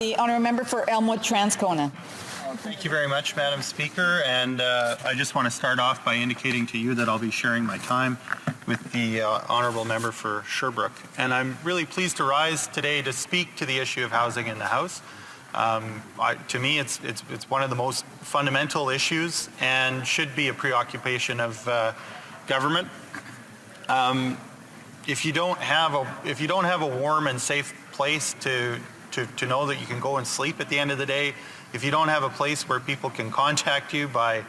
The honourable member for Elmwood Transcona. Thank you very much, Madam Speaker, and I just want to start off by indicating to you that I'll be sharing my time with the honourable member for Sherbrooke. And I'm really pleased to rise today to speak to the issue of housing in the House. To me, it's one of the most fundamental issues and should be a preoccupation of government. If you don't have a warm and safe place to know that you can go and sleep at the end of the day, if you don't have a place where people can contact you by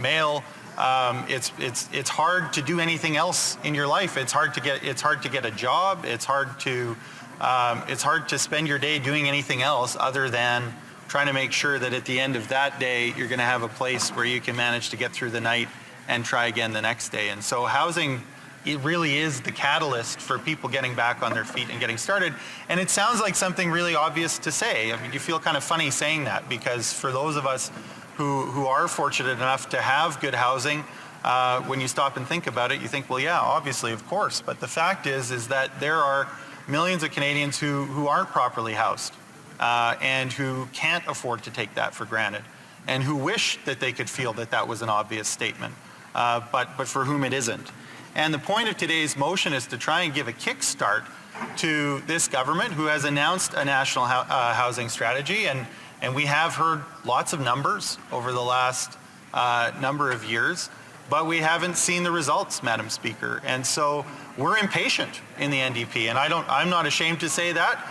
mail, it's hard to do anything else in your life. It's hard to get a job. It's hard to spend your day doing anything else other than trying to make sure that at the end of that day you're going to have a place where you can manage to get through the night and try again the next day. And so housing, it really is the catalyst for people getting back on their feet and getting started. And it sounds like something really obvious to say. I mean, you feel kind of funny saying that, because for those of us who are fortunate enough to have good housing, when you stop and think about it, you think, well, yeah, obviously, of course. But the fact is that there are millions of Canadians who aren't properly housed and who can't afford to take that for granted, and who wish that they could feel that that was an obvious statement, but for whom it isn't. And the point of today's motion is to try and give a kickstart to this government, who has announced a national housing strategy. And we have heard lots of numbers over the last number of years, but we haven't seen the results, Madam Speaker. And so we're impatient in the NDP. And I'm not ashamed to say that.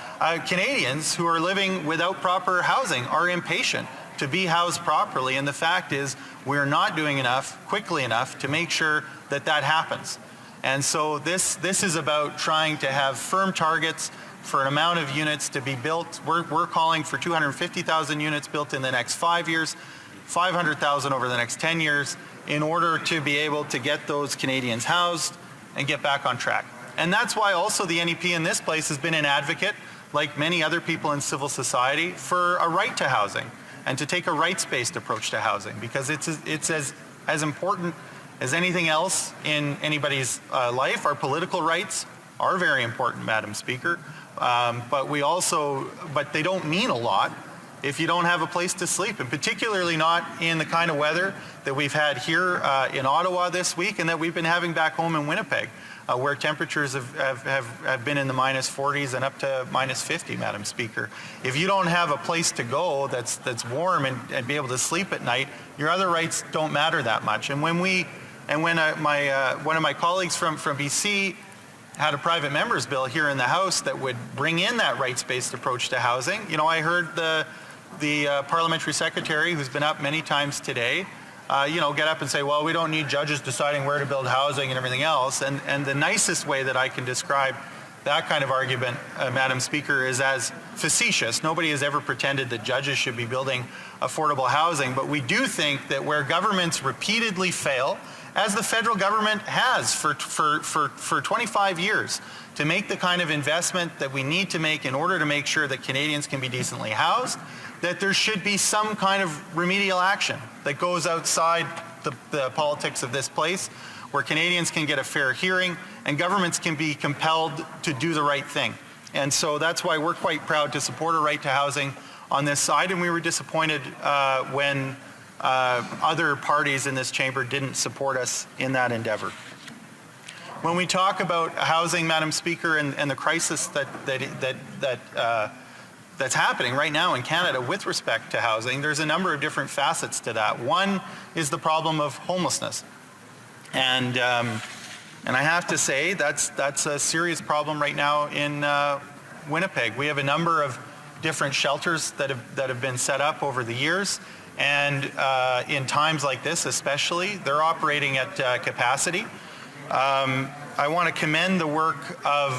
Canadians who are living without proper housing are impatient to be housed properly. And the fact is, we're not doing enough, quickly enough, to make sure that that happens. And so this is about trying to have firm targets for an amount of units to be built. We're calling for 250,000 units built in the next 5 years, 500,000 over the next 10 years, in order to be able to get those Canadians housed and get back on track. And that's why also the NDP in this place has been an advocate, like many other people in civil society, for a right to housing and to take a rights-based approach to housing, because it's as important as anything else in anybody's life. Our political rights are very important, Madam Speaker, but they don't mean a lot if you don't have a place to sleep, and particularly not in the kind of weather that we've had here in Ottawa this week, and that we've been having back home in Winnipeg, where temperatures have been in the minus 40s and up to minus 50, Madam Speaker. If you don't have a place to go that's warm and be able to sleep at night, your other rights don't matter that much. And when one of my colleagues from BC had a private member's bill here in the House that would bring in that rights-based approach to housing, I heard the parliamentary secretary, who's been up many times today, get up and say, well, we don't need judges deciding where to build housing and everything else. And the nicest way that I can describe that kind of argument, Madam Speaker, is as facetious. Nobody has ever pretended that judges should be building affordable housing, but we do think that where governments repeatedly fail, as the federal government has for 25 years, to make the kind of investment that we need to make in order to make sure that Canadians can be decently housed, that there should be some kind of remedial action that goes outside the politics of this place, where Canadians can get a fair hearing and governments can be compelled to do the right thing. And so that's why we're quite proud to support a right to housing on this side, and we were disappointed when other parties in this chamber didn't support us in that endeavor. When we talk about housing, Madam Speaker, and the crisis that's happening right now in Canada with respect to housing, there's a number of different facets to that. One is the problem of homelessness. And I have to say that's a serious problem right now in Winnipeg. We have a number of different shelters that have been set up over the years, and in times like this especially, they're operating at capacity. I want to commend the work of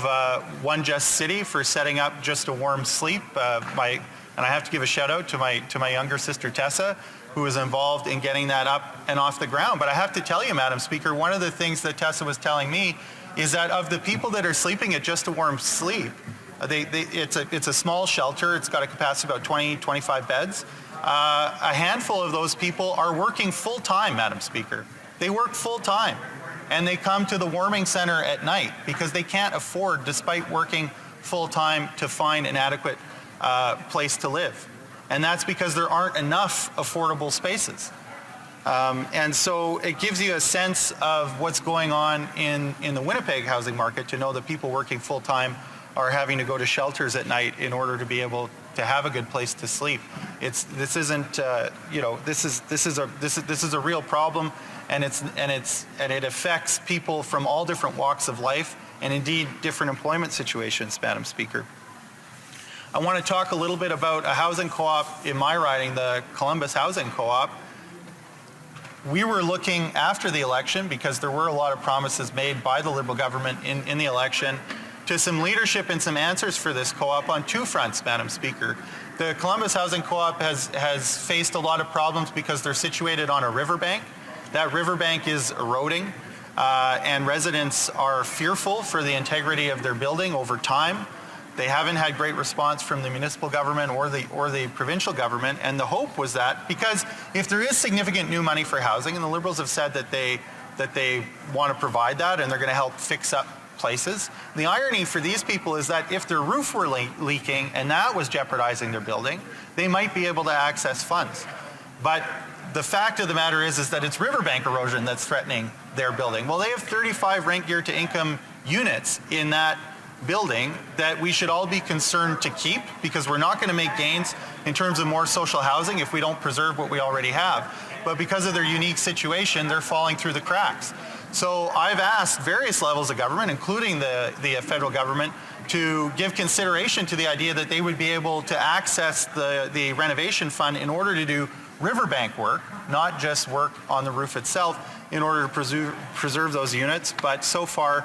One Just City for setting up Just a Warm Sleep. And I have to give a shout out to my younger sister Tessa, who was involved in getting that up and off the ground. But I have to tell you, Madam Speaker, one of the things that Tessa was telling me is that of the people that are sleeping at Just a Warm Sleep, it's a small shelter. It's got a capacity of about 20, 25 beds. A handful of those people are working full-time, Madam Speaker. They work full-time, and they come to the warming center at night because they can't afford, despite working full-time, to find an adequate place to live. And that's because there aren't enough affordable spaces. And so it gives you a sense of what's going on in the Winnipeg housing market to know that people working full-time are having to go to shelters at night in order to be able to have a good place to sleep. This isn't this is a real problem, and it affects people from all different walks of life and indeed different employment situations, Madam Speaker. I want to talk a little bit about a housing co-op in my riding, the Columbus Housing Co-op. We were looking after the election, because there were a lot of promises made by the Liberal government in the election, to some leadership and some answers for this co-op on two fronts, Madam Speaker. The Columbus Housing Co-op has faced a lot of problems because they're situated on a riverbank. That riverbank is eroding, and residents are fearful for the integrity of their building over time. They haven't had great response from the municipal government or the provincial government, and the hope was that, because if there is significant new money for housing, and the Liberals have said that they want to provide that and they're going to help fix up places. The irony for these people is that if their roof were leaking and that was jeopardizing their building, they might be able to access funds. But the fact of the matter is that it's riverbank erosion that's threatening their building. Well, they have 35 rent geared to income units in that building that we should all be concerned to keep, because we're not going to make gains in terms of more social housing if we don't preserve what we already have. But because of their unique situation, they're falling through the cracks. So I've asked various levels of government, including the federal government, to give consideration to the idea that they would be able to access the renovation fund in order to do riverbank work, not just work on the roof itself, in order to preserve those units. But so far,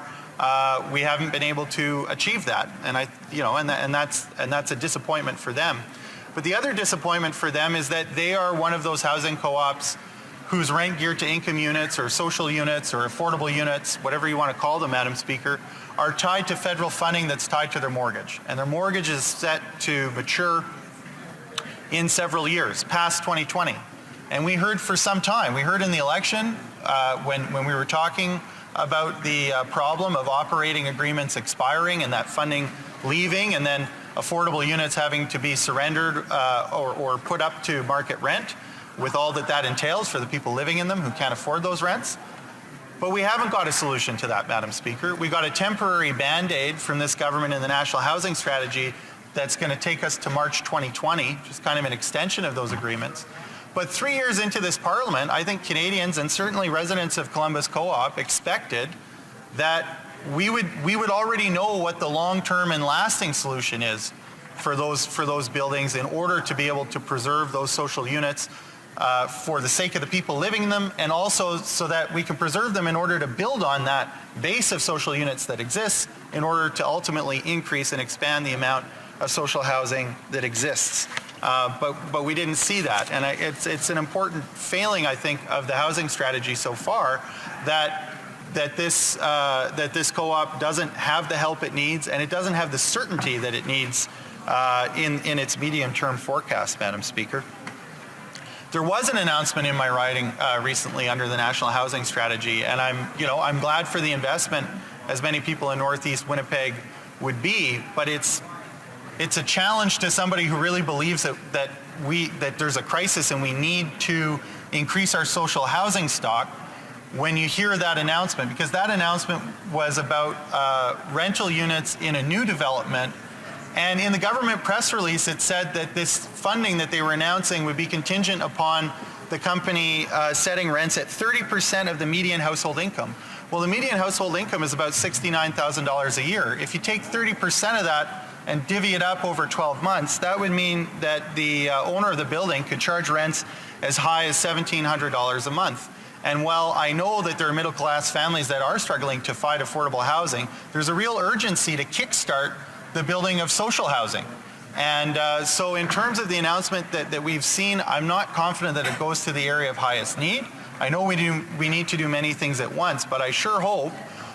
we haven't been able to achieve that, and that's a disappointment for them. But the other disappointment for them is that they are one of those housing co-ops whose rent geared to income units or social units or affordable units, whatever you want to call them, Madam Speaker, are tied to federal funding that's tied to their mortgage. And their mortgage is set to mature in several years, past 2020. And we heard for some time, we heard in the election when we were talking about the problem of operating agreements expiring and that funding leaving, and then affordable units having to be surrendered or put up to market rent, with all that entails for the people living in them who can't afford those rents. But we haven't got a solution to that, Madam Speaker. We got a temporary Band-Aid from this government in the National Housing Strategy that's going to take us to March 2020, which is kind of an extension of those agreements. But 3 years into this Parliament, I think Canadians, and certainly residents of Columbus Co-op, expected that we would already know what the long-term and lasting solution is for those buildings in order to be able to preserve those social units for the sake of the people living in them, and also so that we can preserve them in order to build on that base of social units that exists in order to ultimately increase and expand the amount of social housing that exists. But we didn't see that, and it's an important failing, I think, of the housing strategy so far, that this co-op doesn't have the help it needs, and it doesn't have the certainty that it needs in its medium-term forecast, Madam Speaker. There was an announcement in my riding recently under the National Housing Strategy, and I'm glad for the investment, as many people in Northeast Winnipeg would be, but it's a challenge to somebody who really believes that there's a crisis and we need to increase our social housing stock when you hear that announcement, because that announcement was about rental units in a new development. And in the government press release, it said that this funding that they were announcing would be contingent upon the company setting rents at 30% of the median household income. Well, the median household income is about $69,000 a year. If you take 30% of that and divvy it up over 12 months, that would mean that the owner of the building could charge rents as high as $1,700 a month. And while I know that there are middle-class families that are struggling to find affordable housing, there's a real urgency to kickstart the building of social housing. And so in terms of the announcement that we've seen, I'm not confident that it goes to the area of highest need. I know we need to do many things at once, but I sure hope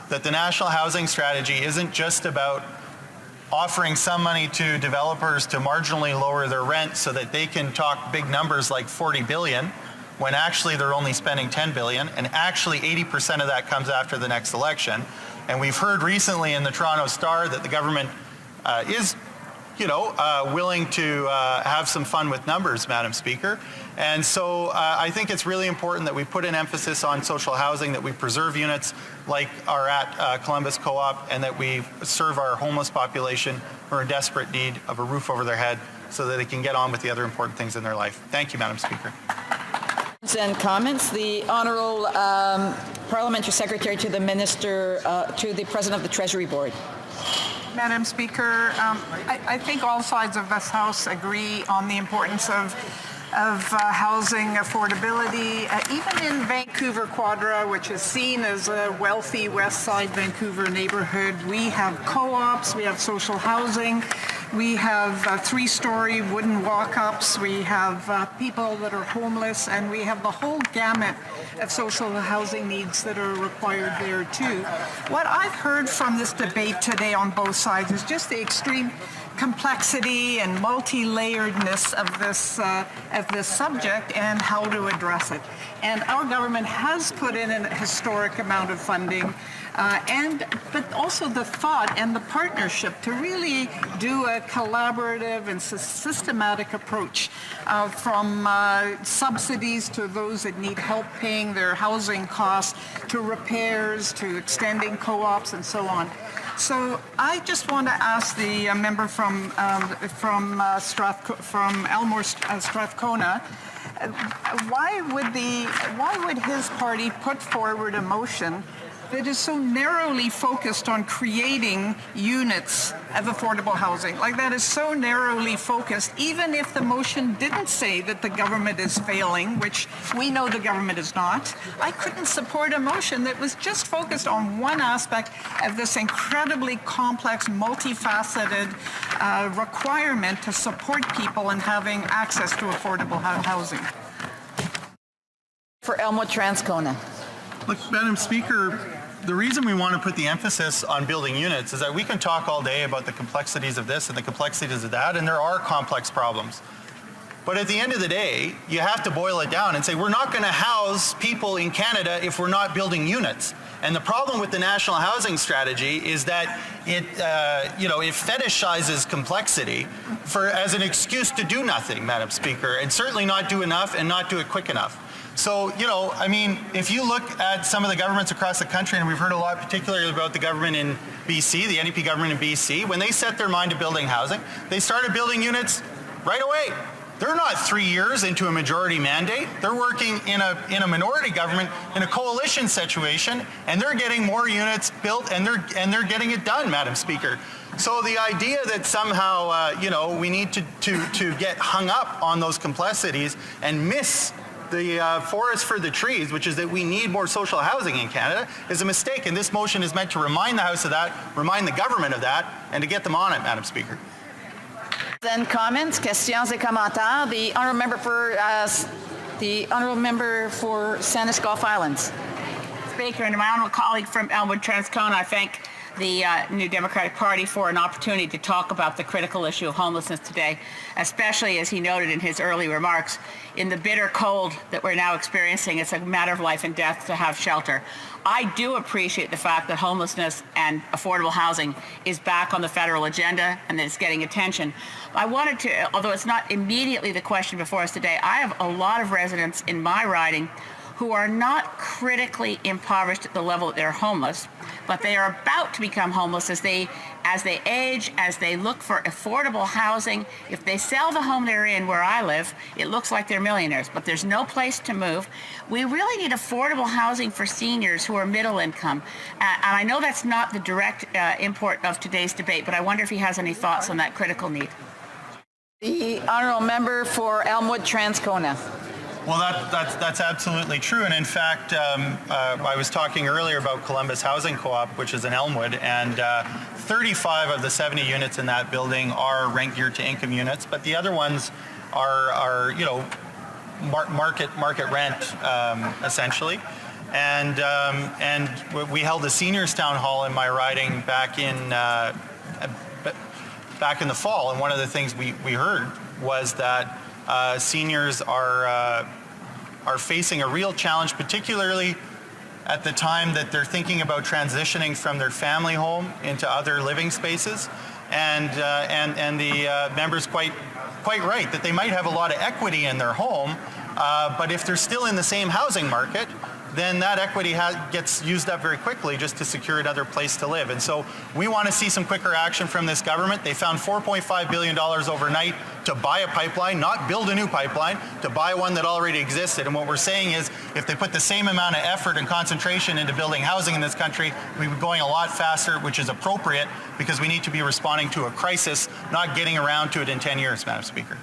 that the National Housing Strategy isn't just about offering some money to developers to marginally lower their rent so that they can talk big numbers like $40 billion, when actually they're only spending $10 billion, and actually 80% of that comes after the next election. And we've heard recently in the Toronto Star that the government is willing to have some fun with numbers, Madam Speaker. And so I think it's really important that we put an emphasis on social housing, that we preserve units like are at Columbus Co-op, and that we serve our homeless population who are in desperate need of a roof over their head so that they can get on with the other important things in their life. Thank you, Madam Speaker. And comments. The Honourable Parliamentary Secretary to the Minister, to the President of the Treasury Board. Madam Speaker, I think all sides of this House agree on the importance of housing affordability. Even in Vancouver Quadra, which is seen as a wealthy West Side Vancouver neighborhood, we have co-ops, we have social housing, we have three-story wooden walk-ups, we have people that are homeless, and we have the whole gamut of social housing needs that are required there too. What I've heard from this debate today on both sides is just the extreme complexity and multi-layeredness of this subject and how to address it. And our government has put in a historic amount of funding, but also the thought and the partnership to really do a collaborative and systematic approach from subsidies to those that need help paying their housing costs, to repairs, to extending co-ops, and so on. So I just want to ask the member from Elmore Strathcona, why would his party put forward a motion that is so narrowly focused on creating units of affordable housing? Like, that is so narrowly focused, even if the motion didn't say that the government is failing, which we know the government is not. I couldn't support a motion that was just focused on one aspect of this incredibly complex, multifaceted requirement to support people in having access to affordable housing. For Elmwood Transcona. Look, Madam Speaker, the reason we want to put the emphasis on building units is that we can talk all day about the complexities of this and the complexities of that, and there are complex problems. But at the end of the day, you have to boil it down and say, we're not going to house people in Canada if we're not building units. And the problem with the National Housing Strategy is that it fetishizes complexity as an excuse to do nothing, Madam Speaker, and certainly not do enough and not do it quick enough. So, if you look at some of the governments across the country, and we've heard a lot particularly about the government in BC, the NDP government in BC, when they set their mind to building housing, they started building units right away. They're not 3 years into a majority mandate. They're working in a minority government in a coalition situation, and they're getting more units built, and they're getting it done, Madam Speaker. So the idea that somehow we need to get hung up on those complexities and miss the forest for the trees, which is that we need more social housing in Canada, is a mistake. And this motion is meant to remind the House of that, remind the government of that, and to get them on it, Madam Speaker. Then comments, questions et commentaires. The honourable member for Sandus Gulf Islands. Speaker, and my honourable colleague from Elmwood Transcona, I thank the New Democratic Party for an opportunity to talk about the critical issue of homelessness today, especially as he noted in his early remarks, in the bitter cold that we're now experiencing, it's a matter of life and death to have shelter. I do appreciate the fact that homelessness and affordable housing is back on the federal agenda and that it's getting attention. I wanted to, although it's not immediately the question before us today, I have a lot of residents in my riding who are not critically impoverished at the level that they're homeless, but they are about to become homeless as they age, as they look for affordable housing. If they sell the home they're in where I live, it looks like they're millionaires, but there's no place to move. We really need affordable housing for seniors who are middle income. And I know that's not the direct import of today's debate, but I wonder if he has any thoughts on that critical need. The honourable member for Elmwood Transcona. Well, that's absolutely true. And in fact, I was talking earlier about Columbus Housing Co-op, which is in Elmwood, and 35 of the 70 units in that building are rent geared to income units, but the other ones are market rent, essentially. And we held a seniors town hall in my riding back in the fall, and one of the things we heard was that seniors are facing a real challenge, particularly at the time that they're thinking about transitioning from their family home into other living spaces. and the member's quite right that they might have a lot of equity in their home, but if they're still in the same housing market, then that equity gets used up very quickly just to secure another place to live. And so we want to see some quicker action from this government. They found $4.5 billion overnight to buy a pipeline, not build a new pipeline, to buy one that already existed. And what we're saying is if they put the same amount of effort and concentration into building housing in this country, we'd be going a lot faster, which is appropriate because we need to be responding to a crisis, not getting around to it in 10 years, Madam Speaker.